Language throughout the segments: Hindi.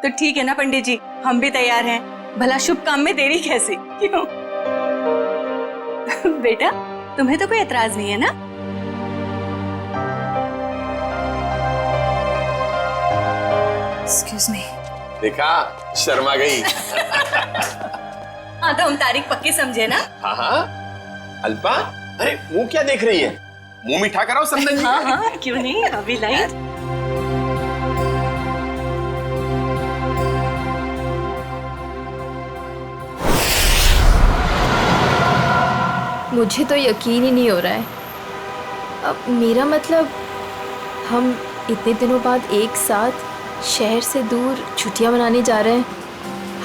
तो ठीक है ना पंडित जी, हम भी तैयार हैं। भला शुभ काम में देरी कैसी, क्यों? बेटा, तुम्हें तो कोई एतराज नहीं है ना? Excuse me. देखा, शर्मा गई। हाँ तो हम तारीख पक्की समझे ना? हाँ हाँ। अल्पा, अरे मुंह क्या देख रही है? मुंह मीठा कराओ समदन जी। हाँ हाँ, क्यों नहीं, अभी लाई। मुझे तो यकीन ही नहीं हो रहा है। अब मेरा मतलब, हम इतने दिनों बाद एक साथ शहर से दूर छुट्टियां मनाने जा रहे हैं।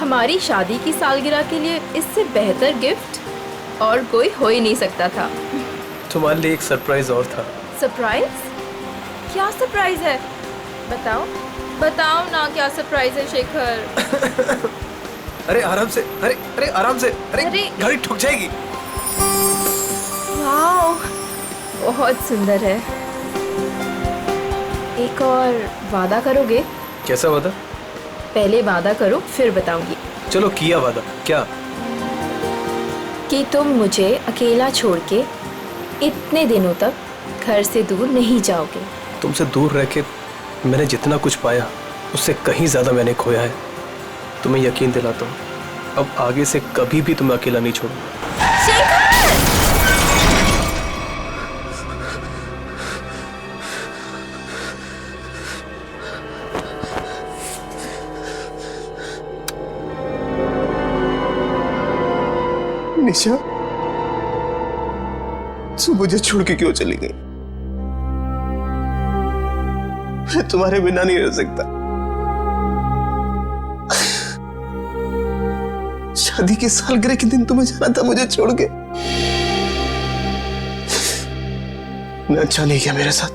हमारी शादी की सालगिरह के लिए इससे बेहतर गिफ्ट और कोई हो ही नहीं सकता था। तुम्हारे लिए एक सरप्राइज और था। सरप्राइज? क्या सरप्राइज है? बताओ बताओ ना, क्या सरप्राइज है शेखर? अरे आराम से, अरे अरे आराम से, अरे गाड़ी ठुक जाएगी। वाओ, बहुत सुंदर है। एक और वादा करोगे? कैसा वादा? पहले वादा करो फिर बताऊंगी। चलो किया वादा। क्या? कि तुम मुझे अकेला छोड़ के इतने दिनों तक घर से दूर नहीं जाओगे। तुमसे दूर रह के मैंने जितना कुछ पाया उससे कहीं ज्यादा मैंने खोया है। तुम्हें यकीन दिलाता हूँ, अब आगे से कभी भी तुम्हें अकेला नहीं छोड़ूंगा। शेखर! निशा, तू मुझे छोड़ के क्यों चली गई? मैं तुम्हारे बिना नहीं रह सकता। शादी की सालगिरह के दिन तुम्हें जाना था मुझे छोड़ के। मैं अच्छा नहीं किया मेरे साथ।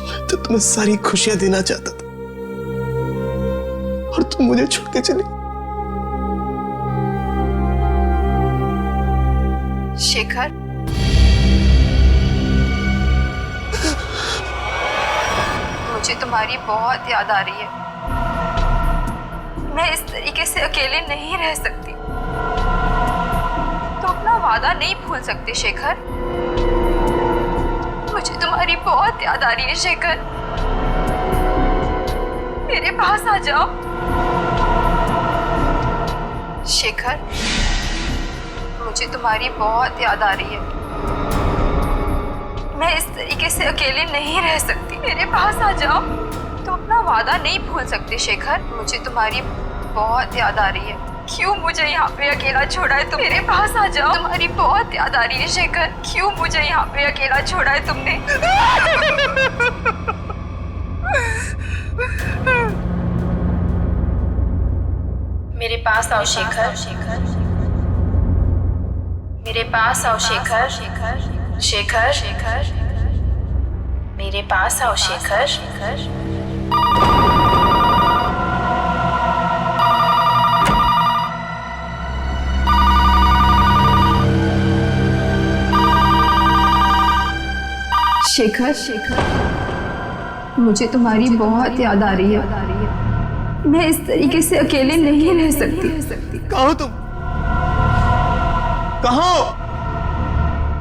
मैं तो तुम्हें सारी खुशियां देना चाहता था और तुम मुझे छोड़ के चली। शेखर, मुझे तुम्हारी बहुत याद आ रही है। मैं इस तरीके से अकेले नहीं रह सकती। तो अपना वादा नहीं भूल सकते शेखर। मुझे तुम्हारी बहुत याद आ रही है शेखर। मेरे पास आ जाओ शेखर। मुझे तुम्हारी बहुत याद आ रही है। मैं इस तरीके से अकेले नहीं रह सकती। मेरे पास आ जाओ। तुम अपना वादा नहीं भूल सकते शेखर। मुझे तुम्हारी बहुत याद आ रही है। क्यों मुझे यहाँ पे अकेला छोड़ा है तुम? मेरे पास आ जाओ। तुम्हारी बहुत याद आ रही है शेखर। क्यों मुझे यहाँ पे अकेला छोड़ा है तुमने? मेरे पास आओ शेखर। मेरे पास आओ शेखर। शेखर, शेखर, मेरे पास आओ शेखर। शेखर, शेखर, मुझे तुम्हारी बहुत याद आ रही है। मैं इस तरीके से अकेले नहीं रह सकती। कहाँ हो तुम? कहाँ हो?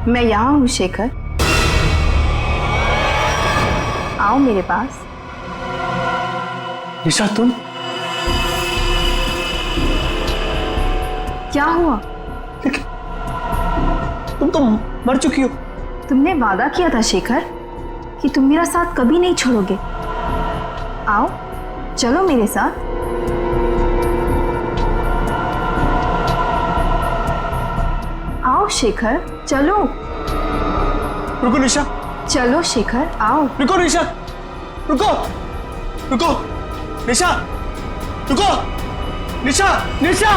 मैं यहाँ हूँ शेखर। आओ मेरे पास। निशा, तुम? क्या हुआ? लेकिन तुम तो मर चुकी हो। तुमने वादा किया था शेखर कि तुम मेरा साथ कभी नहीं छोड़ोगे। आओ, चलो मेरे साथ। आओ शेखर, चलो। रुको निशा। चलो शेखर, आओ। रुको निशा। रुको। रुको। निशा। रुको। निशा। निशा।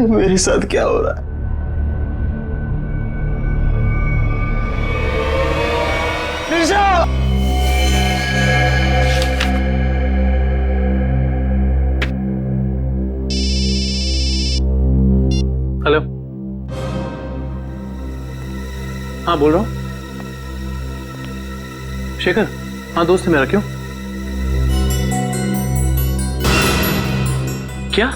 मेरे साथ क्या हो रहा है? निशा! हेलो। हाँ बोल रहा हूँ। शेखर, हाँ दोस्त है मेरा, क्यों? क्या?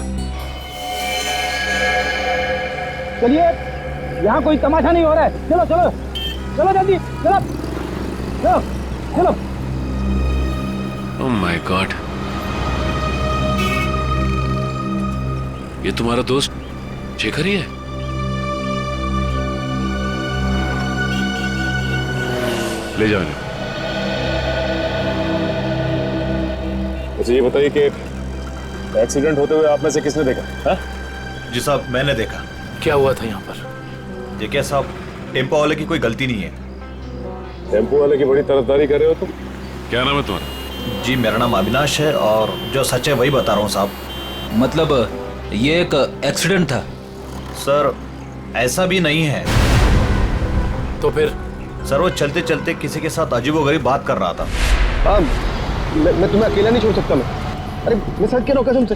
चलिए, यहाँ कोई तमाशा नहीं हो रहा है। चलो चलो चलो जल्दी, चलो चलो चलो। ओह माय गॉड, ये तुम्हारा दोस्त शेखर ही है? ले जाओ इन्हें। अच्छा ये बताइए कि एक्सीडेंट होते हुए आप में से किसने देखा? हाँ? जी साहब, मैंने देखा। क्या हुआ था यहाँ पर? देखिए साहब, टेम्पो वाले की कोई गलती नहीं है। टेम्पो वाले की बड़ी तरफदारी कर रहे हो तुम? क्या नाम है तुम्हारा? जी मेरा नाम अविनाश है और जो सच है वही बता रहा हूँ साहब। मतलब ये एक एक्सीडेंट था? सर ऐसा भी नहीं है। तो फिर? सर वो चलते चलते किसी के साथ अजीबोगरीब बात कर रहा था। हाँ, मैं तुम्हें अकेला नहीं छोड़ सकता। मैं अरे मैं सच कह रहा हूँ कसम से।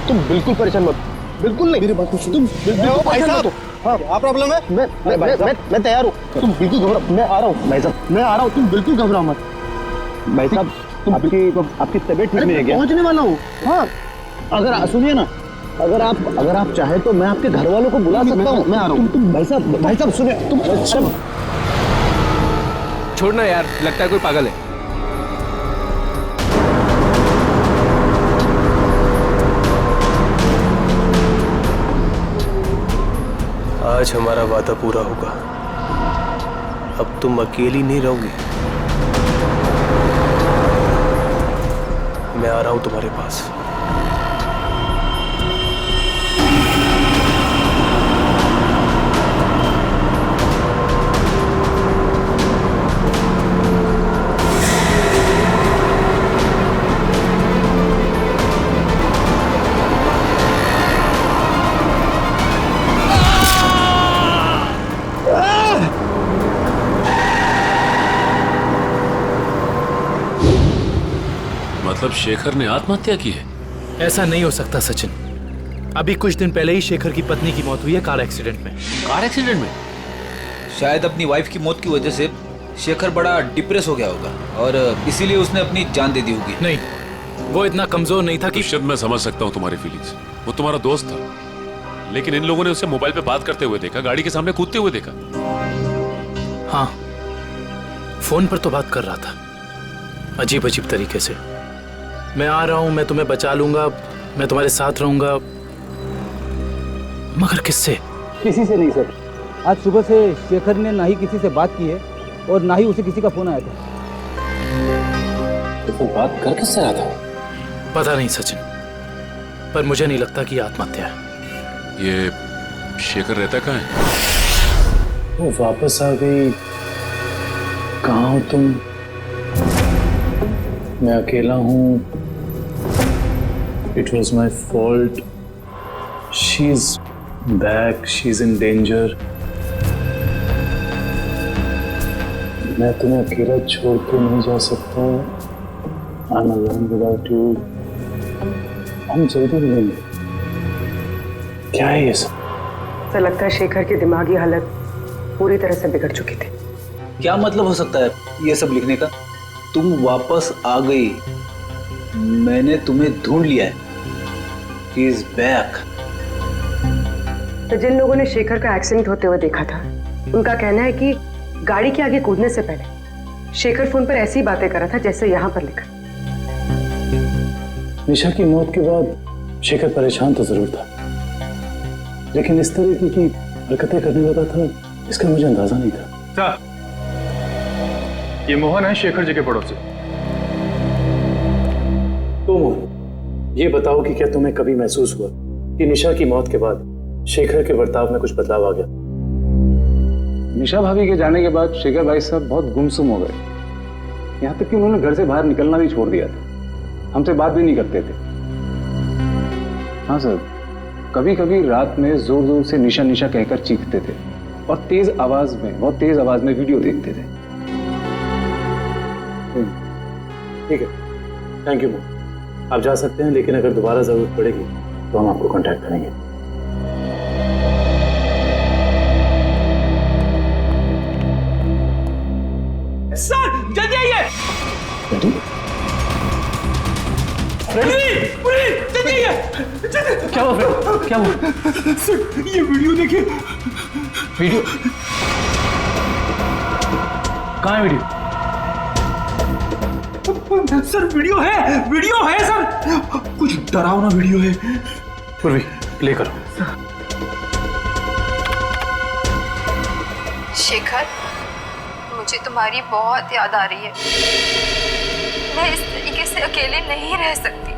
तुम बिल्कुल परेशान मत, बिल्कुल नहीं। मेरी बात सुनो। तुम बिल्कुल भाई साहब। हाँ क्या प्रॉब्लम है? मैं तैयार हूँ। तुम बिल्कुल घबराओ, मैं आ रहा हूँ भाई साहब, मैं आ रहा हूँ। तुम बिल्कुल घबराओ मत भाई साहब। आपकी तबीयत ठीक नहीं है क्या? पहुँचने वाला हूँ। हाँ अगर सुनिए ना, अगर आप चाहे तो मैं आपके घर वालों को बुला सकता हूँ। मैं आ रहा हूँ। तुम भाई साहब सुनिए। तुम छोड़ना यार, लगता है कोई पागल है। आज हमारा वादा पूरा होगा। अब तुम अकेली नहीं रहोगी। मैं आ रहा हूं तुम्हारे पास। मतलब शेखर ने आत्महत्या की है? ऐसा नहीं हो सकता सचिन। अभी कुछ दिन पहले ही शेखर की पत्नी की मौत हुई है कार एक्सीडेंट में। कार एक्सीडेंट में? शायद अपनी वाइफ की मौत की वजह से शेखर बड़ा डिप्रेस हो गया होगा और इसीलिए उसने अपनी जान दे दी होगी। नहीं, वो इतना कमजोर नहीं था कि। शायद मैं समझ सकता हूँ तुम्हारी फीलिंग्स। वो तुम्हारा दोस्त था, लेकिन इन लोगों ने उसे मोबाइल पे बात करते हुए देखा, गाड़ी के सामने कूदते हुए देखा। हाँ, फोन पर तो बात कर रहा था, अजीब अजीब तरीके से। मैं आ रहा हूं, मैं तुम्हें बचा लूंगा, मैं तुम्हारे साथ रहूंगा, मगर किससे? किसी से नहीं सर। आज सुबह से शेखर ने ना ही किसी से बात की है और ना ही उसे किसी का फोन आया था। तो फिर बात कर किससे रहा था? पता नहीं सचिन, पर मुझे नहीं लगता कि आत्महत्या है। ये शेखर रहता कहाँ है? वो वापस आ गई। कहाँ हो तुम? मैं अकेला हूँ। It was my fault. She's back. She's in danger. मैं तुम्हें अकेला छोड़ के नहीं जा सकता। I'm alone without you. हम जल्दी मिलेंगे। क्या है ये सब? ऐसा लगता है शेखर की दिमागी हालत पूरी तरह से बिगड़ चुकी थी। क्या मतलब हो सकता है ये सब लिखने का? तुम वापस आ गई, मैंने तुम्हें ढूंढ लिया है। He is back. तो जिन लोगों ने शेखर का एक्सीडेंट होते हुए देखा था, उनका कहना है कि गाड़ी के आगे कूदने से पहले शेखर फोन पर ऐसी बातें कर रहा था जैसे यहाँ पर लिखा। निशा की मौत के बाद शेखर परेशान तो जरूर था, लेकिन इस तरह की हरकतें करने लगा था इसका मुझे अंदाजा नहीं था। ये मोहन है, शेखर जी के पड़ोसी। तो मोहन, ये बताओ कि क्या तुम्हें कभी महसूस हुआ कि निशा की मौत के बाद शेखर के बर्ताव में कुछ बदलाव आ गया? निशा भाभी के जाने के बाद शेखर भाई साहब बहुत गुमसुम हो गए। यहाँ तक कि उन्होंने घर से बाहर निकलना भी छोड़ दिया था, हमसे बात भी नहीं करते थे। हाँ सर, कभी कभी रात में जोर जोर से निशा निशा कहकर चीखते थे और बहुत तेज आवाज में वीडियो देखते थे। ठीक है, थैंक यू मोहन। आप जा सकते हैं, लेकिन अगर दोबारा जरूरत पड़ेगी तो हम आपको कांटेक्ट करेंगे। क्या हुआ फ्रेंड, क्या हुआ? सर ये वीडियो देखिए। वीडियो कहाँ है? वीडियो सर वीडियो है सर, कुछ डरावना वीडियो है। पूर्वी प्ले करो। शेखर, मुझे तुम्हारी बहुत याद आ रही है। मैं इस तरीके से अकेले नहीं रह सकती।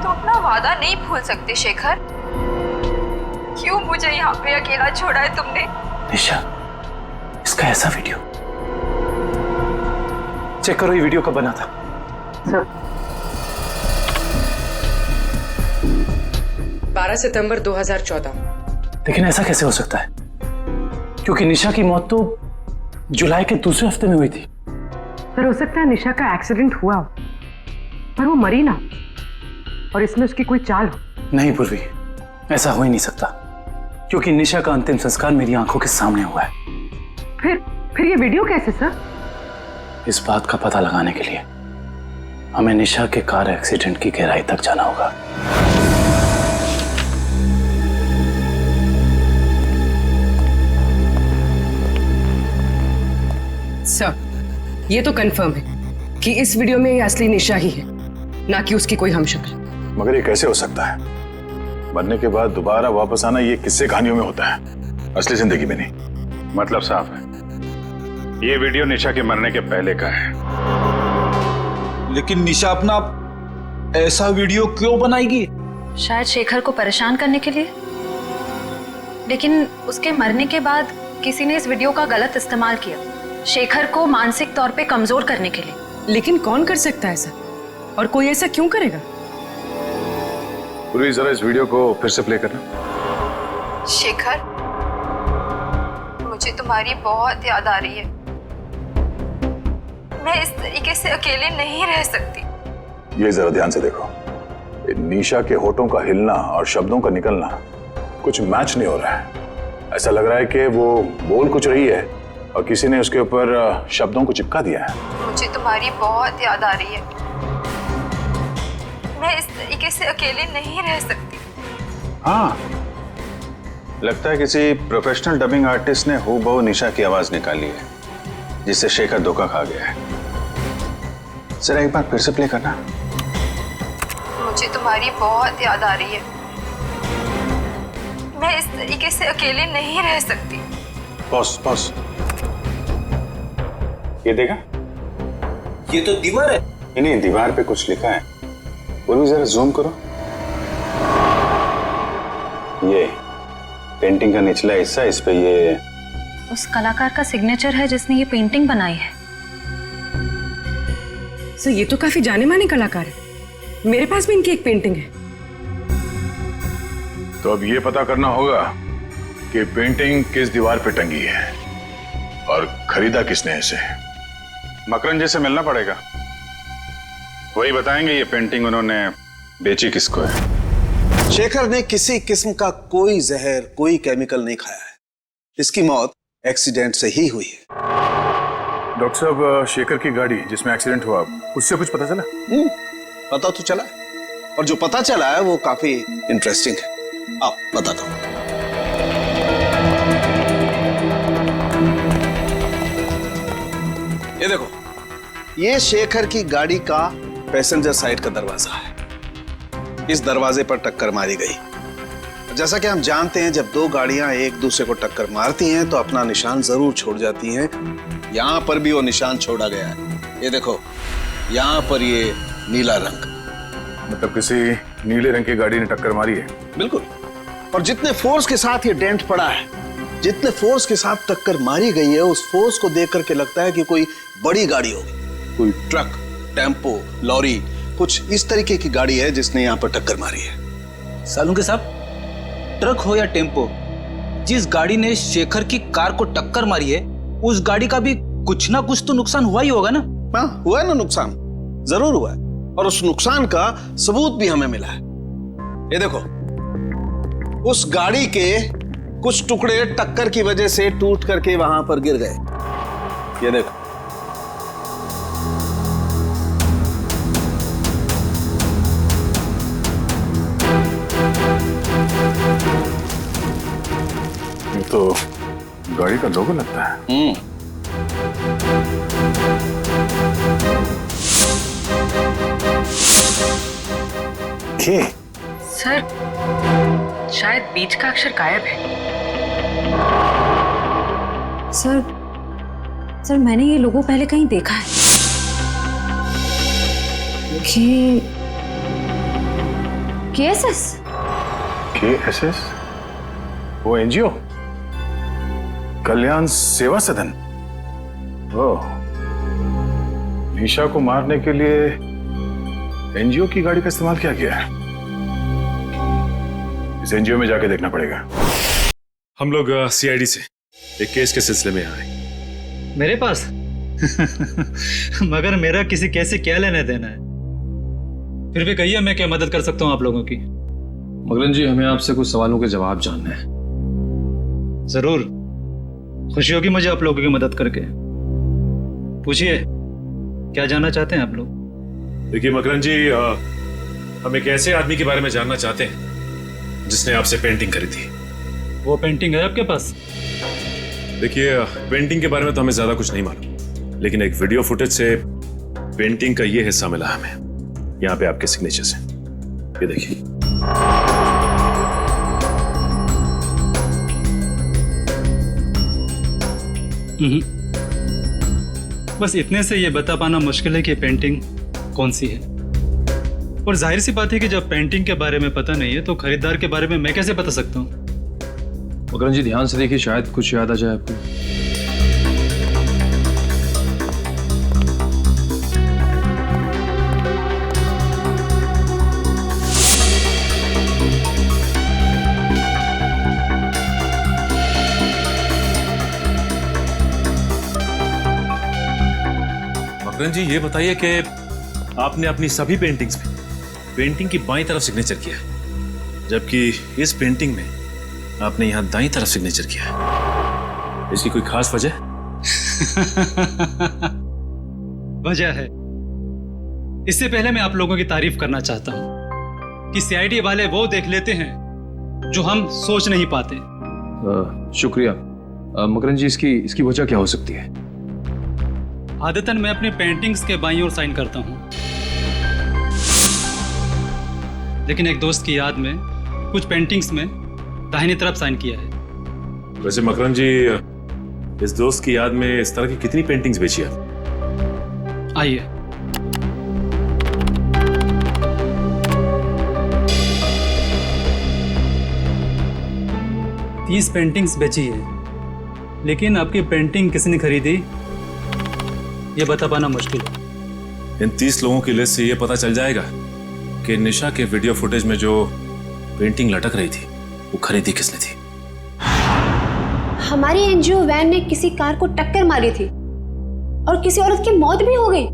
तुम अपना वादा नहीं भूल सकते शेखर। क्यों मुझे यहाँ पे अकेला छोड़ा है तुमने? निशा, इसका ऐसा वीडियो चेक करो, ये वीडियो कब बना था? सर 12 सितंबर 2014। लेकिन ऐसा कैसे हो सकता है, क्योंकि निशा की मौत तो जुलाई के दूसरे हफ्ते में हुई थी। सर हो सकता है निशा का एक्सीडेंट हुआ हो, पर वो मरी ना, और इसमें उसकी कोई चाल हो। नहीं पूर्वी, ऐसा हो ही नहीं सकता, क्योंकि निशा का अंतिम संस्कार मेरी आंखों के सामने हुआ है। फिर ये वीडियो कैसे सर? इस बात का पता लगाने के लिए हमें निशा के कार एक्सीडेंट की गहराई तक जाना होगा। सर ये तो कंफर्म है कि इस वीडियो में ये असली निशा ही है, ना कि उसकी कोई हमशक्ल। मगर ये कैसे हो सकता है? मरने के बाद दोबारा वापस आना ये किस्से कहानियों में होता है, असली जिंदगी में नहीं। मतलब साफ है, ये वीडियो निशा के मरने के पहले का है। लेकिन निशा अपना ऐसा वीडियो क्यों बनाएगी? शायद शेखर को परेशान करने के लिए। लेकिन उसके मरने के बाद किसी ने इस वीडियो का गलत इस्तेमाल किया, शेखर को मानसिक तौर पे कमजोर करने के लिए। लेकिन कौन कर सकता है ऐसा, और कोई ऐसा क्यों करेगा? पूरी जरा इस वीडियो को फिर से प्ले करना। शेखर, मुझे तुम्हारी बहुत याद आ रही है। मैं इस तरीके से अकेले नहीं रह सकती। ये जरा ध्यान से देखो, निशा के होठों का हिलना और शब्दों का निकलना कुछ मैच नहीं हो रहा है। ऐसा लग रहा है कि वो बोल कुछ रही है और किसी ने उसके ऊपर शब्दों को चिपका दिया है। मुझे तुम्हारी बहुत याद आ रही है। मैं इस तरीके से अकेले नहीं रह सकती। हाँ, लगता है किसी प्रोफेशनल डबिंग आर्टिस्ट ने हूबहू निशा की आवाज निकाली है, जिससे शेखर धोखा खा गया है। जरा एक बार फिर से प्ले करना। मुझे तुम्हारी बहुत याद आ रही है। मैं इस तरीके से अकेले नहीं रह सकती। बॉस, ये देखा? ये तो दीवार है। नहीं, दीवार पे कुछ लिखा है। वो भी जरा जूम करो। ये पेंटिंग का निचला हिस्सा, इस पे ये उस कलाकार का सिग्नेचर है जिसने ये पेंटिंग बनाई है। सर ये तो काफी जाने माने कलाकार है, मेरे पास भी इनकी एक पेंटिंग है। तो अब ये पता करना होगा कि पेंटिंग किस दीवार पे टंगी है और खरीदा किसने इसे। मकरन जी से मिलना पड़ेगा, वही बताएंगे ये पेंटिंग उन्होंने बेची किसको है। शेखर ने किसी किस्म का कोई जहर, कोई केमिकल नहीं खाया है। इसकी मौत एक्सीडेंट से ही हुई है। डॉक्टर साहब, शेखर की गाड़ी जिसमें एक्सीडेंट हुआ, उससे कुछ पता चला? पता तो चला है, और जो पता चला है वो काफी इंटरेस्टिंग है। आप बताता हूं। ये देखो, ये शेखर की गाड़ी का पैसेंजर साइड का दरवाजा है। इस दरवाजे पर टक्कर मारी गई। जैसा कि हम जानते हैं, जब दो गाड़ियां एक दूसरे को टक्कर मारती हैं तो अपना निशान जरूर छोड़ जाती हैं। यहां पर भी वो निशान छोड़ा गया है। ये देखो, यहां पर ये नीला रंग, मतलब किसी नीले रंग की गाड़ी ने टक्कर मारी है। बिल्कुल। और जितने फोर्स के साथ ये डेंट पड़ा है, जितने फोर्स के साथ टक्कर मारी गई है, उस फोर्स को देख करके लगता है कि कोई बड़ी गाड़ी होगी, कोई ट्रक, टेम्पो, लॉरी, कुछ इस तरीके की गाड़ी है जिसने यहाँ पर टक्कर मारी है। सालुंके साहब, ट्रक हो या टेम्पो, जिस गाड़ी ने शेखर की कार को टक्कर मारी है, उस गाड़ी का भी कुछ ना कुछ तो नुकसान हुआ ही होगा ना? हाँ, हुआ है ना नुकसान, जरूर हुआ है। और उस नुकसान का सबूत भी हमें मिला है। ये देखो, उस गाड़ी के कुछ टुकड़े टक्कर की वजह से टूट करके वहां पर गिर गए। ये देखो, ये तो गाड़ी का लोगो लगता है। के? सर शायद बीच का अक्षर गायब है। सर मैंने ये लोगो पहले कहीं देखा है। KSS? KSS? वो एनजीओ? कल्याण सेवा सदन। ओह, निशा को मारने के लिए एनजीओ की गाड़ी का इस्तेमाल किया गया है। इस एनजीओ में जाके देखना पड़ेगा। हम लोग सीआईडी से एक केस के सिलसिले में आए। मेरे पास मगर मेरा किसी केस से क्या लेना देना है? फिर भी कहिए, मैं क्या मदद कर सकता हूँ आप लोगों की? मगरन जी, हमें आपसे कुछ सवालों के जवाब जानना है। जरूर, खुशी होगी मुझे आप लोगों की मदद करके। पूछिए, क्या जानना चाहते हैं आप लोग? देखिए मकरन जी, हम एक ऐसे आदमी के बारे में जानना चाहते हैं जिसने आपसे पेंटिंग खरीदी। वो पेंटिंग है आपके पास? देखिए, पेंटिंग के बारे में तो हमें ज्यादा कुछ नहीं मालूम, लेकिन एक वीडियो फुटेज से पेंटिंग का ये हिस्सा मिला हमें। यहाँ पे आपके सिग्नेचर्स हैं, ये देखिए। बस इतने से ये बता पाना मुश्किल है कि पेंटिंग कौन सी है। और जाहिर सी बात है कि जब पेंटिंग के बारे में पता नहीं है तो खरीदार के बारे में मैं कैसे बता सकता हूँ? मगरन जी, ध्यान से देखिए, शायद कुछ याद आ जाए आपको। मकरन जी, ये बताइए कि आपने अपनी सभी पेंटिंग्स में पेंटिंग की बाईं तरफ सिग्नेचर किया है, जबकि इस पेंटिंग में आपने यहां दाईं तरफ सिग्नेचर किया है। इसकी कोई खास वजह? वजह है। इससे पहले मैं आप लोगों की तारीफ करना चाहता हूं कि सीआईडी वाले वो देख लेते हैं जो हम सोच नहीं पाते। शुक्रिया। मकरन जी, इसकी वजह क्या हो सकती है? आदतन मैं अपने पेंटिंग्स के बाईं ओर साइन करता हूं, लेकिन एक दोस्त की याद में कुछ पेंटिंग्स में दाहिनी तरफ साइन किया है। वैसे मकरन जी, इस दोस्त की याद में इस तरह की कितनी पेंटिंग्स बेची आप? आइए, तीस पेंटिंग्स बेची है, लेकिन आपकी पेंटिंग किसने खरीदी ये बता पाना मुश्किल है। इन 30 लोगों की लिस्ट से ये पता चल जाएगा कि निशा के वीडियो फुटेज में जो पेंटिंग लटक रही थी वो खरीदी किसने थी। हमारी एनजीओ वैन ने किसी कार को टक्कर मारी थी और किसी औरत की मौत भी हो गई।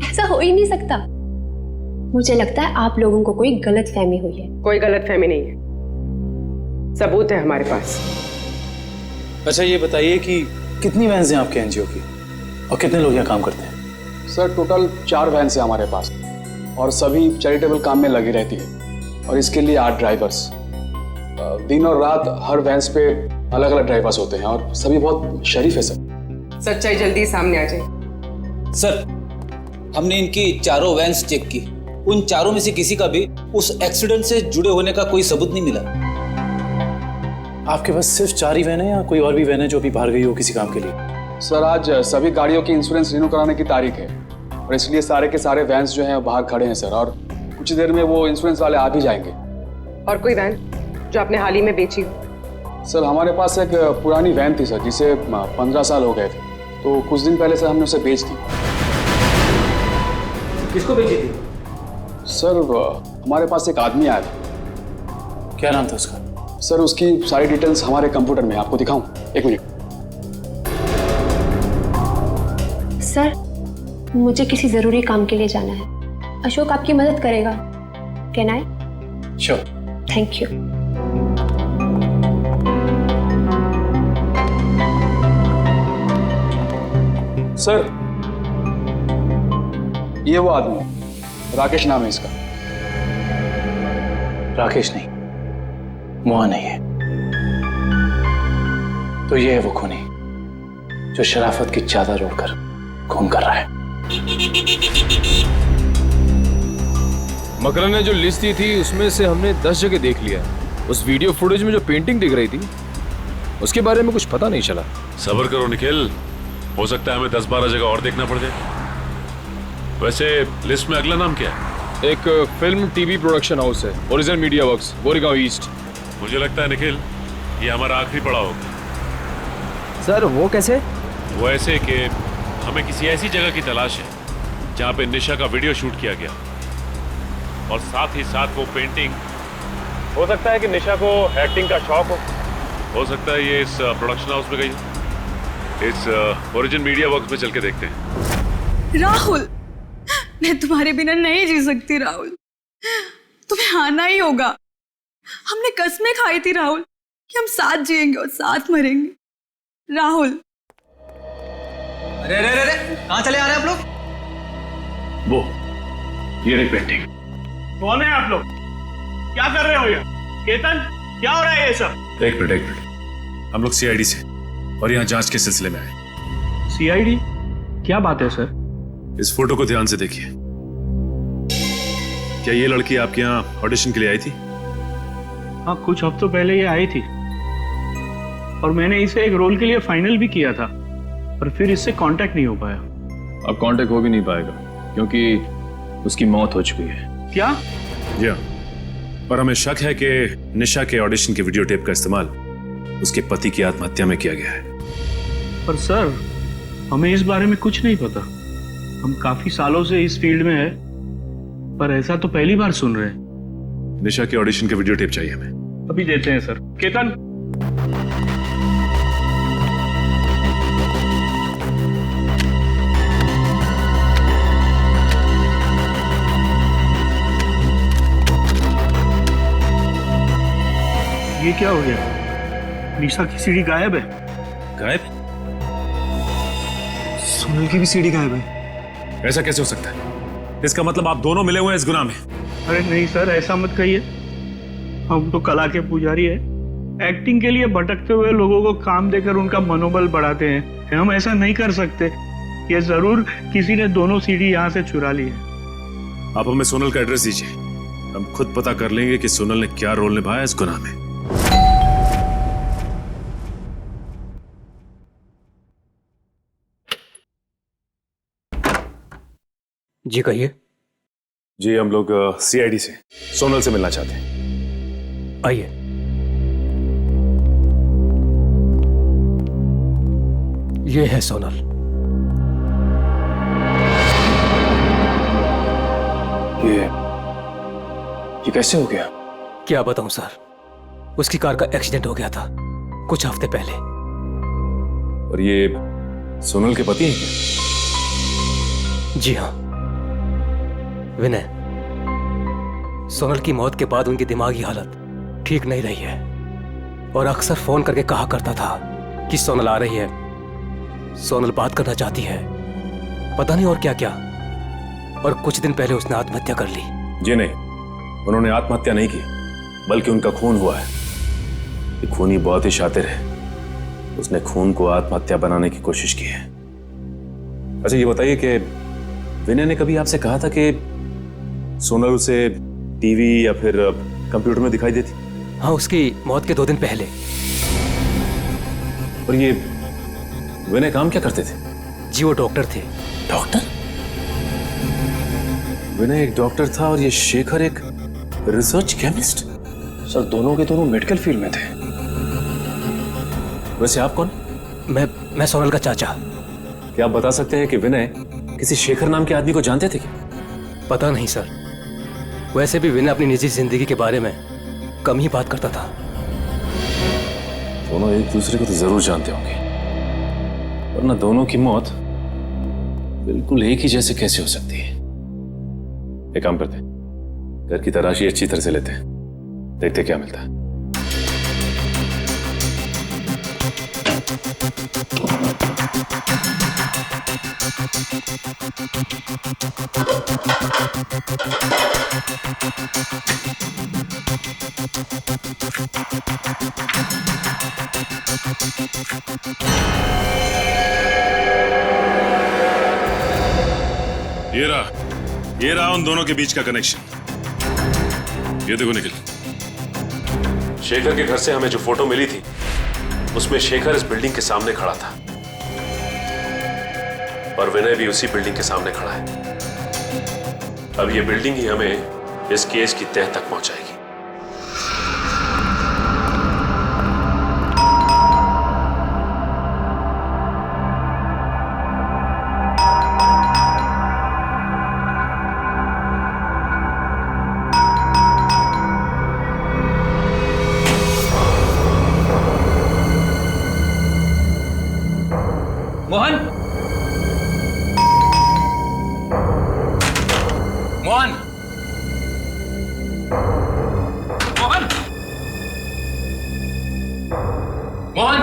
ऐसा हो ही नहीं सकता। मुझे लगता है आप लोगों को कोई गलतफहमी हुई है। कोई गलतफहमी नहीं है, सबूत है हमारे पास। अच्छा, ये बताइए कि कितनी वैन्स हैं आपके एनजीओ की और कितने लोग यहाँ काम करते हैं? सर, टोटल 4 वैन है हमारे पास और सभी चैरिटेबल काम में लगी रहती है, और इसके लिए 8 ड्राइवर्स। दिन और रात हर वैन्स पे अलग अलग ड्राइवर्स होते हैं और सभी बहुत शरीफ है सर। सच्चाई जल्दी सामने आ जाए। सर, हमने इनकी चारों वैन्स चेक की, उन चारों में से किसी का भी उस एक्सीडेंट से जुड़े होने का कोई सबूत नहीं मिला। आपके पास सिर्फ 4 ही वैन है या कोई और भी वैन है जो अभी बाहर गई हो किसी काम के लिए? सर, आज सभी गाड़ियों की इंश्योरेंस रिन्यू कराने की तारीख है और इसलिए सारे के सारे वैन्स जो हैं बाहर खड़े हैं सर, और कुछ देर में वो इंश्योरेंस वाले आ भी जाएंगे। और कोई वैन जो आपने हाल ही में बेची हो? सर, हमारे पास एक पुरानी वैन थी सर, जिसे 15 साल हो गए थे, तो कुछ दिन पहले सर हमने उसे बेच दी। किसको बेची थी? सर, हमारे पास एक आदमी आया था। क्या नाम था उसका? सर, उसकी सारी डिटेल्स हमारे कंप्यूटर में, आपको दिखाऊं? एक मिनट। सर, मुझे किसी जरूरी काम के लिए जाना है। अशोक आपकी मदद करेगा? Can I? Sure. Thank you. Sir, ये वो आदमी, राकेश नाम है इसका। राकेश नहीं, मोहन है ये। तो ये है वो खूनी जो शराफत की चादर ओढ़कर खून कर रहा है। मकरन ने जो लिस्ट दी थी उसमें से हमने 10 जगह देख लिया। उस वीडियो फुटेज में जो पेंटिंग दिख रही थी उसके बारे में कुछ पता नहीं चला। सब्र करो निखिल, हो सकता है हमें 10-12 जगह और देखना पड़ जाए। वैसे लिस्ट में अगला नाम क्या है? एक फिल्म टीवी प्रोडक्शन हाउस है, original media works, Goregaon east. मुझे लगता है निखिल ये हमारा आखिरी पड़ाव होगा। सर वो कैसे? वो ऐसे कि हमें किसी ऐसी जगह की तलाश है जहाँ पे निशा का वीडियो शूट किया गया और साथ ही साथ वो पेंटिंग। हो सकता है कि निशा को एक्टिंग का शौक हो सकता है ये इस प्रोडक्शन हाउस में गई हो। इस ओरिजिन मीडिया वर्क्स में चल के देखते हैं। राहुल, मैं तुम्हारे बिना नहीं जी सकती राहुल, तुम्हें आना ही होगा। हमने कस्में खाई थी राहुल कि हम साथ जिएंगे और साथ मरेंगे। राहुल। अरे अरे अरे कहाँ चले आ रहे हैं आप लोग? वो ये रही पेंटिंग। कौन है आप लोग? क्या कर रहे हो ये? केतन, क्या हो रहा है ये सब? एक मिनट, हम लोग सीआईडी से और यहाँ जांच के सिलसिले में आए। सीआईडी? क्या बात है सर? इस फोटो को ध्यान से देखिए। क्या ये लड़की आपके यहाँ ऑडिशन के लिए आई थी? हाँ, कुछ हफ्तों पहले ये आई थी और मैंने इसे एक रोल के लिए फाइनल भी किया था, पर फिर इससे कांटेक्ट नहीं हो पाया। अब कांटेक्ट हो भी नहीं पाएगा क्योंकि उसकी मौत हो चुकी है। क्या? जी हाँ, पर हमें शक है कि निशा के ऑडिशन के वीडियो टेप का इस्तेमाल उसके पति की आत्महत्या में किया गया है। पर सर, हमें इस बारे में कुछ नहीं पता। हम काफी सालों से इस फील्ड में है, पर ऐसा तो पहली बार सुन रहे हैं। निशा के ऑडिशन के वीडियो टेप चाहिए हमें। अभी देते हैं सर। केतन, ये क्या हो गया? निशा की सीडी गायब है। गायब? सोनल की भी सीडी गायब है। ऐसा कैसे हो सकता है? इसका मतलब आप दोनों मिले हुए हैं इस गुनाह में। अरे नहीं सर, ऐसा मत कहिए। हम तो कला के पुजारी है। एक्टिंग के लिए भटकते हुए लोगों को काम देकर उनका मनोबल बढ़ाते हैं। हम ऐसा नहीं कर सकते। ये जरूर किसी ने दोनों सीडी यहाँ से चुरा ली है। आप हमें सोनल का एड्रेस दीजिए, हम खुद पता कर लेंगे कि सोनल ने क्या रोल निभाया इस गुनाह में। जी कहिए। जी, हम लोग सीआईडी से सोनल से मिलना चाहते हैं। आइए। ये है सोनल। ये कैसे हो गया? क्या बताऊं सर, उसकी कार का एक्सीडेंट हो गया था कुछ हफ्ते पहले। और ये सोनल के पति हैं क्या? जी हाँ, विनय। सोनल की मौत के बाद उनकी दिमागी हालत ठीक नहीं रही है और अक्सर फोन करके कहा करता था कि सोनल आ रही है, सोनल बात करना चाहती है, पता नहीं और क्या क्या। और कुछ दिन पहले उसने आत्महत्या कर ली। जी नहीं, उन्होंने आत्महत्या नहीं की, बल्कि उनका खून हुआ है। ये खूनी बहुत ही शातिर है, उसने खून को आत्महत्या बनाने की कोशिश की है। अच्छा ये बताइए कि विनय ने कभी आपसे कहा था कि सोनल उसे टीवी या फिर कंप्यूटर में दिखाई देती? हाँ, उसकी मौत के 2 दिन पहले। और ये विनय काम क्या करते थे? जी वो डॉक्टर थे। डॉक्टर? विनय एक डॉक्टर था और ये शेखर एक रिसर्च केमिस्ट? सर दोनों के दोनों मेडिकल फील्ड में थे। वैसे आप कौन? मैं सोनल का चाचा। क्या आप बता सकते हैं कि विनय किसी शेखर नाम के आदमी को जानते थे क्या? पता नहीं सर, वैसे भी विनय अपनी निजी जिंदगी के बारे में कम ही बात करता था। दोनों एक दूसरे को तो जरूर जानते होंगे, वरना दोनों की मौत बिल्कुल एक ही जैसे कैसे हो सकती है? एक काम करते हैं, घर की तलाशी अच्छी तरह से लेते हैं, देखते क्या मिलता है। ये रहा उन दोनों के बीच का कनेक्शन। ये देखो निखिल, शेखर के घर से हमें जो फोटो मिली थी उसमें शेखर इस बिल्डिंग के सामने खड़ा था और विनय भी उसी बिल्डिंग के सामने खड़ा है। अब ये बिल्डिंग ही हमें इस केस की तह तक पहुंचाएगी। मोहन, मोहन, मोहन, मोहन।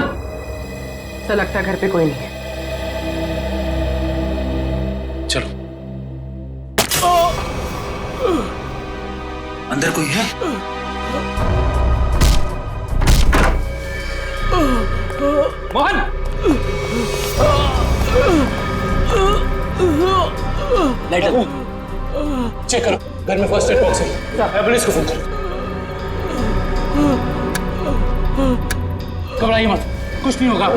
ऐसा लगता है घर पे कोई नहीं है। चलो, अंदर कोई है? मोहन, लाइट चेक करो, घर में फर्स्ट एड बॉक्स है। एम्बुलेंस को फोन करो। घबराइए मत, कुछ नहीं होगा।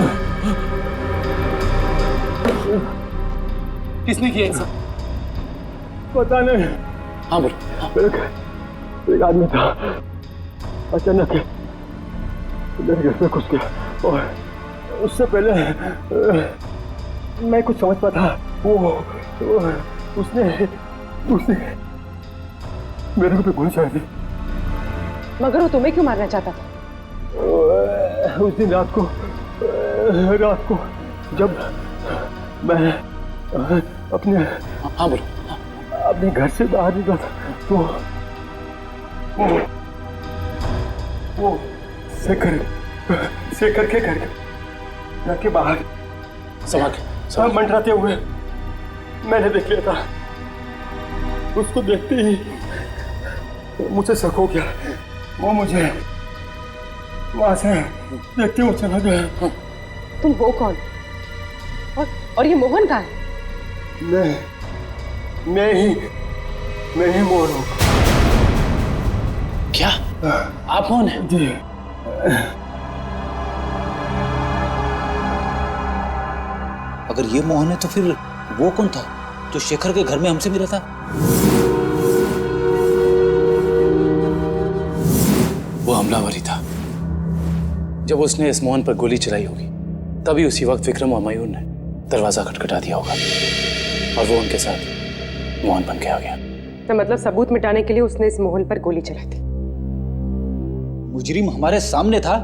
किसने किया ऐसा? पता नहीं। हाँ बोलो। एक आदमी था, अचानक मेरे घर पे घुस गया और उससे पहले मैं कुछ समझ पाता। वो उसने मेरे पे गोली चलाई थी। मगर वो तुम्हें क्यों मारना चाहता था? उस दिन रात को जब मैं अपने अपने घर से बाहर निकला था तो वो शेखर के घर के बाहर सब मंडराते हुए मैंने देख लिया था। उसको देखते ही मुझे शक हो गया। वो मुझे वहां से देखते हुए चला गया। तुम हो कौन? और ये मोहन कहाँ है? मैं ही मोहन हूँ। क्या आप मोहन हैं? जी। अगर ये मोहन है तो फिर वो कौन था जो शेखर के घर में हमसे मिला था? वो हमलावर ही था। जब उसने इस मोहन पर गोली चलाई होगी तभी उसी वक्त विक्रम और मयूर ने दरवाजा खटखटा दिया होगा और वो उनके साथ मोहन बन के आ गया। तो मतलब सबूत मिटाने के लिए उसने इस मोहन पर गोली चलाई थी। मुजरिम हमारे सामने था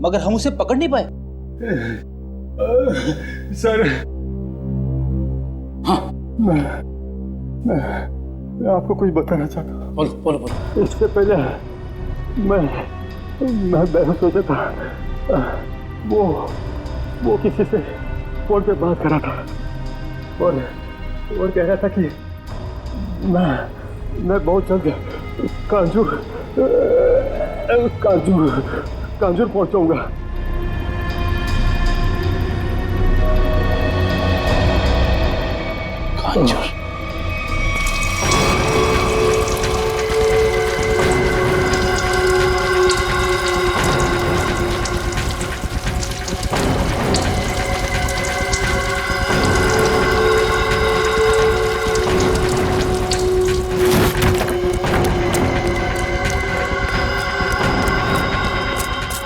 मगर हम उसे पकड़ नहीं पाए। सर, हाँ, मैं आपको कुछ बताना चाहता हूँ। बोलो। इससे पहले मैं बेहोश हो गया था। वो किसी से फोन पे बात कर रहा था और कह रहा था कि मैं बहुत जल्द कांजूर पहुंचाऊंगा। कांजूर?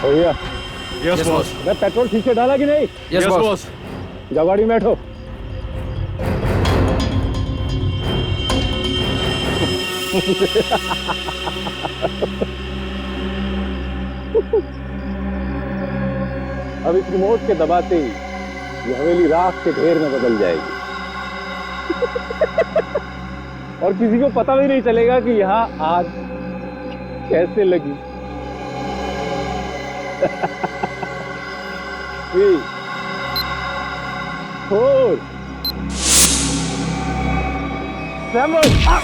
भैया, यस बॉस। मैं पेट्रोल ठीक से डाला कि नहीं? Yes boss. जाओ गाड़ी में बैठो। अब इस रिमोट के दबाते ही ये हवेली राख के ढेर में बदल जाएगी और किसी को पता भी नहीं चलेगा कि यहाँ आग कैसे लगी। 3, 4, 7।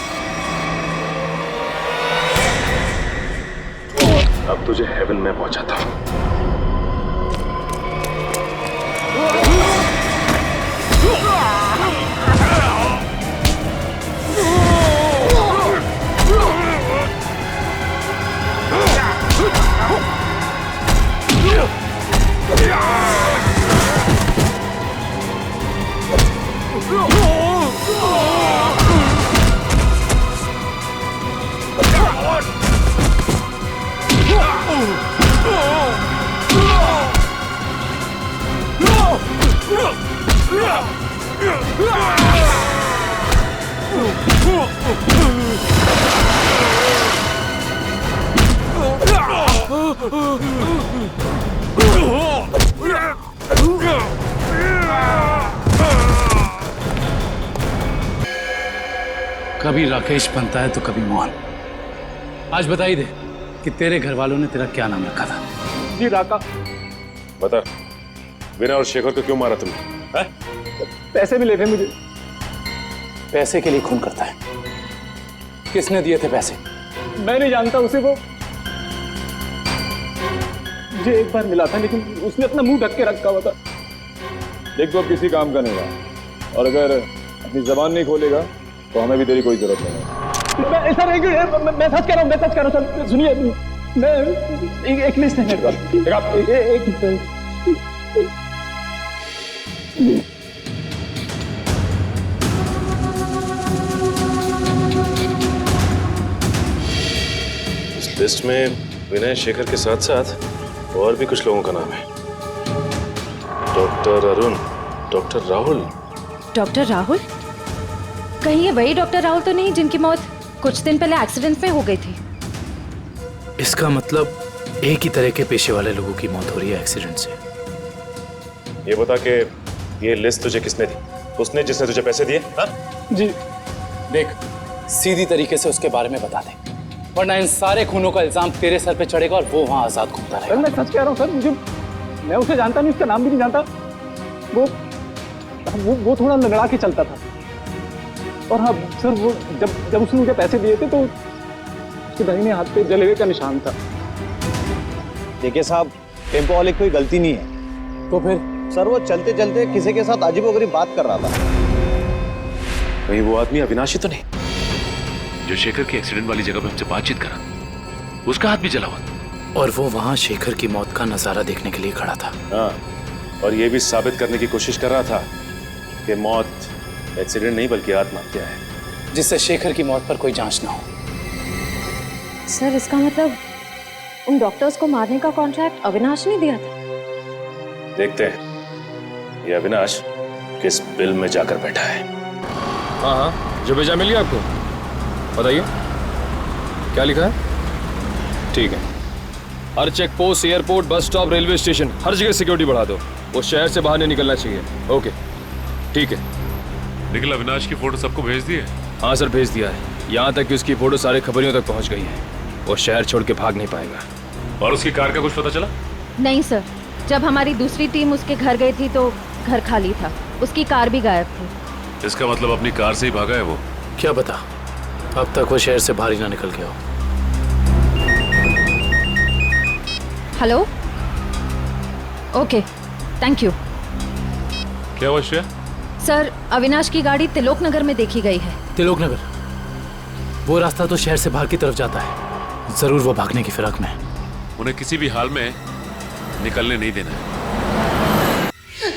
अब तुझे हेवन में पहुंचाता हूं। कभी राकेश बनता है तो कभी मोहन। आज बता ही दे कि तेरे घर वालों ने तेरा क्या नाम रखा था। जी राका। बता, विनय और शेखर को क्यों मारा तुमने? पैसे मिले थे मुझे। पैसे के लिए खून करता है? किसने दिए थे पैसे? मैं नहीं जानता उसे। वो मुझे एक बार मिला था, लेकिन उसने अपना मुंह ढक के रखा हुआ था। देख, तो अब किसी काम का नहीं रहा, और अगर अपनी जबान नहीं खोलेगा तो हमें भी तेरी कोई जरूरत नहीं है। मैं सच कह रहा हूँ, मैं सच कह रहा हूँ सर। सुनिए, मैं एक लिस्ट है मेरे पास। इस लिस्ट में विनय शेखर के साथ साथ और भी कुछ लोगों का नाम है। Doctor Arun, doctor Rahul. Doctor Rahul? कहीं ये वही डॉक्टर राहुल तो नहीं जिनकी मौत कुछ दिन पहले एक्सीडेंट में हो गई थी? इसका मतलब एक ही तरह के पेशे वाले लोगों की मौत हो रही है एक्सीडेंट से। ये बता के ये लिस्ट तुझे किसने दी? उसने जिसने तुझे पैसे दिए? हाँ? जी देख, सीधी तरीके से उसके बारे में बता दे, वरना इन सारे खूनों का इल्जाम तेरे सर पे चढ़ेगा और वो वहां आजाद घूमता रहेगा। मैं सच कह रहा हूँ सर, मैं उसे जानता नहीं, उसका नाम भी नहीं जानता। वो थोड़ा लंगड़ा के चलता था। और हाँ सर, वो जब उसने मुझे पैसे दिए थे तो उसके दाहिने हाथ पे जले हुए का निशान था। देखिए साहब, टेम्पो वाले की कोई गलती नहीं है। तो फिर? सर, वो चलते चलते किसी के साथ अजीबोगरीब बात कर रहा था। कहीं वो आदमी अविनाशी तो नहीं जो शेखर की एक्सीडेंट वाली जगह पे हमसे बातचीत करा? उसका हाथ भी जला हुआ। और वो वहां शेखर की मौत का नजारा देखने के लिए खड़ा था। हाँ, और ये भी साबित करने की कोशिश कर रहा था कि मौत एक्सीडेंट नहीं बल्कि आत्महत्या है, जिससे शेखर की मौत पर कोई जांच ना हो। सर, इसका मतलब उन डॉक्टर्स को मारने का कॉन्ट्रैक्ट अविनाश ने दिया था? देखते हैं ये अविनाश किस बिल में जाकर बैठा है। हाँ हाँ, जो भेजा मिल गया आपको? बताइए क्या लिखा है? ठीक है, हर check post, airport, bus stop, railway station, हर जगह सिक्योरिटी बढ़ा दो। वो शहर से बाहर नहीं निकलना चाहिए। ओके, ठीक है। निखिल, अविनाश की फोटो सबको भेज दी है? हाँ सर, भेज दिया है। यहाँ तक कि उसकी फोटो सारे खबरियों तक पहुँच गई है। वो शहर छोड़ के भाग नहीं पाएगा। और उसकी कार का कुछ पता चला? नहीं सर, जब हमारी दूसरी टीम उसके घर गई थी तो घर खाली था, उसकी कार भी गायब थी। इसका मतलब अपनी कार से ही भागा है वो? क्या पता, अब तक वो शहर से बाहर ही ना निकल गया हो। Hello, okay, thank you. क्या हुआ श्रेया? सर, अविनाश की गाड़ी तिलोक नगर में देखी गई है। तिलोक नगर? वो रास्ता तो शहर से बाहर की तरफ जाता है। जरूर वो भागने की फिराक में। उन्हें किसी भी हाल में निकलने नहीं देना है।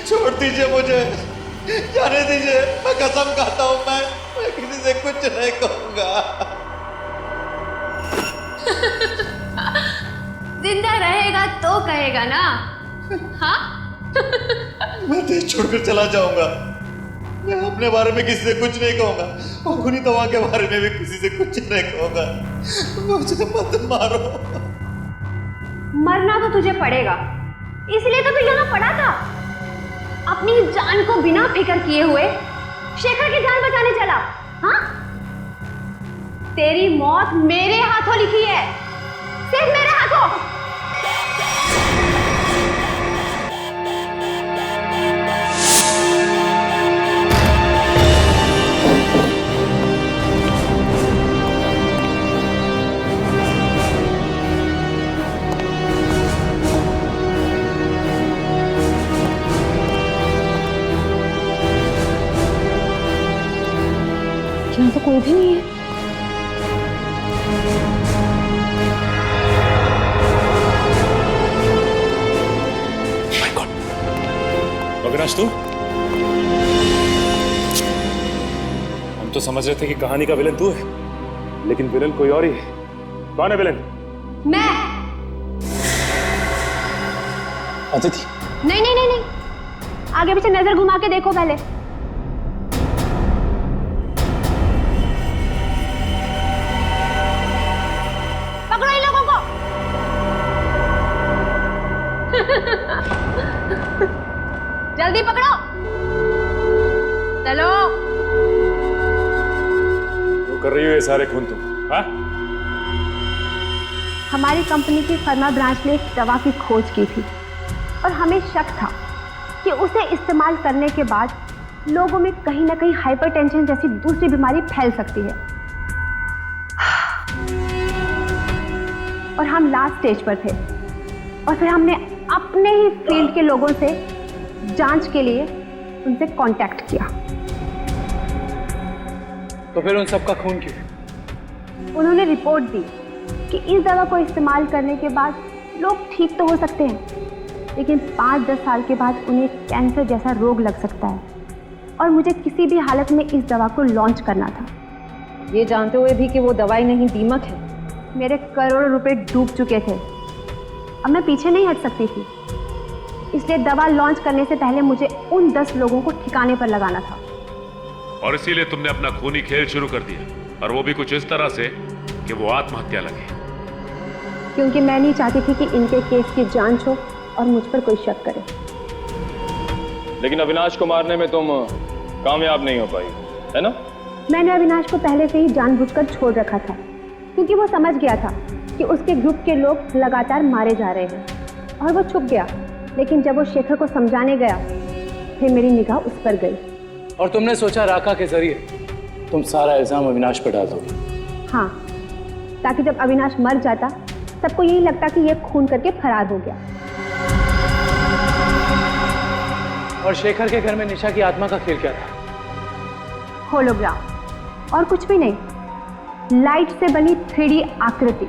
छोड़ दीजिए मुझे, जाने दीजिए। मैं कसम खाता हूँ, मैं किसी से कुछ नहीं कहूँगा। जिंदा रहेगा तो कहेगा ना? हाँ? मैं देश छोड़कर चला जाऊंगा। मैं अपने बारे में किसी से कुछ नहीं कहूंगा और खुनी तवा के बारे में भी किसी से कुछ नहीं कहूंगा। मुझे मत मारो। मरना तो तुझे पड़ेगा, इसलिए तो तू यहाँ पड़ा था। अपनी जान को बिना फिक्र किए हुए शेखर की जान बचाने चला। हाँ? तेरी मौत मेरे हाथों लिखी है, सिर्फ मेरे हाथों। यहाँ तो कोई भी नहीं है। अविनाश, तू? हम तो समझ रहे थे कि कहानी का विलन तू है, लेकिन विलन कोई और ही है। कौन है विलन? मैं। अदिति? नहीं नहीं नहीं नहीं, आगे पीछे नजर घुमा के देखो पहले। पकड़ो इन लोगों को। जल्दी पकड़ो, चलो। वो कर रही हो ये सारे खून तुम? हाँ? हमारी कंपनी की फर्मा ब्रांच ने एक दवा की खोज की थी और हमें शक था कि उसे इस्तेमाल करने के बाद लोगों में कहीं ना कहीं हाइपरटेंशन जैसी दूसरी बीमारी फैल सकती है। और हम लास्ट स्टेज पर थे और फिर हमने अपने ही फील्ड के लोगों से जांच के लिए उनसे कांटेक्ट किया। तो फिर उन सबका खून क्यों? उन्होंने रिपोर्ट दी कि इस दवा को इस्तेमाल करने के बाद लोग ठीक तो हो सकते हैं, लेकिन 5-10 साल के बाद उन्हें कैंसर जैसा रोग लग सकता है और मुझे किसी भी हालत में इस दवा को लॉन्च करना था, ये जानते हुए भी कि वो दवाई नहीं दीमक है। मेरे करोड़ों रुपए डूब चुके थे, अब मैं पीछे नहीं हट सकती थी, इसलिए दवा लॉन्च करने से पहले मुझे उन 10 लोगों को ठिकाने पर लगाना था। और इसीलिए तुमने अपना खूनी खेल शुरू कर दिया, और वो भी कुछ इस तरह से कि वो आत्महत्या लगे। क्योंकि मैं नहीं चाहती थी कि इनके केस की जांच हो और मुझ पर कोई शक करे। लेकिन अविनाश को मारने में तुम कामयाब नहीं हो पाई, है ना? मैंने अविनाश को पहले से ही जानबूझकर छोड़ रखा था, क्योंकि वो समझ गया था कि उसके ग्रुप के लोग लगातार मारे जा रहे हैं और वो छुप गया। लेकिन जब वो शेखर को समझाने गया, फिर मेरी निगाह उस पर गई। और तुमने सोचा राका के जरिए तुम सारा इल्जाम अविनाश पर डाल दोगे? हाँ, ताकि जब अविनाश मर जाता सबको यही लगता कि ये खून करके फरार हो गया। और शेखर के घर में निशा की आत्मा का खेल क्या था? होलोग्राम, और कुछ भी नहीं, लाइट से बनी 3D आकृति।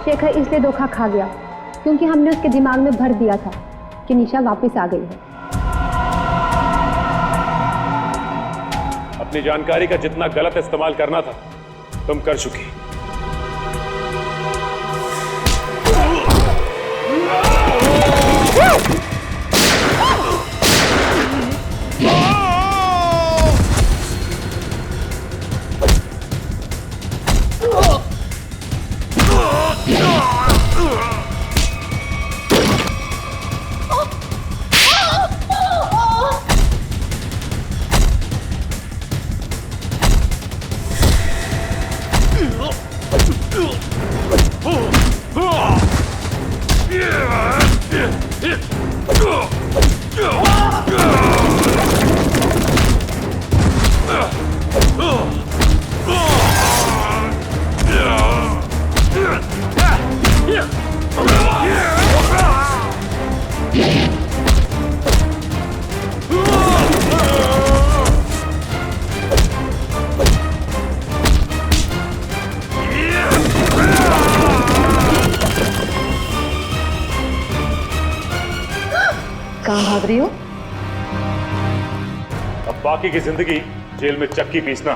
शेखर इसलिए धोखा खा गया क्योंकि हमने उसके दिमाग में भर दिया था कि निशा वापस आ गई है। अपनी जानकारी का जितना गलत इस्तेमाल करना था तुम कर चुकी। कहाँ भाग रही हो? अब बाकी की जिंदगी जेल में चक्की पीसना,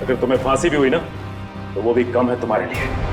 अगर तुम्हें फांसी भी हुई ना तो वो भी कम है तुम्हारे लिए।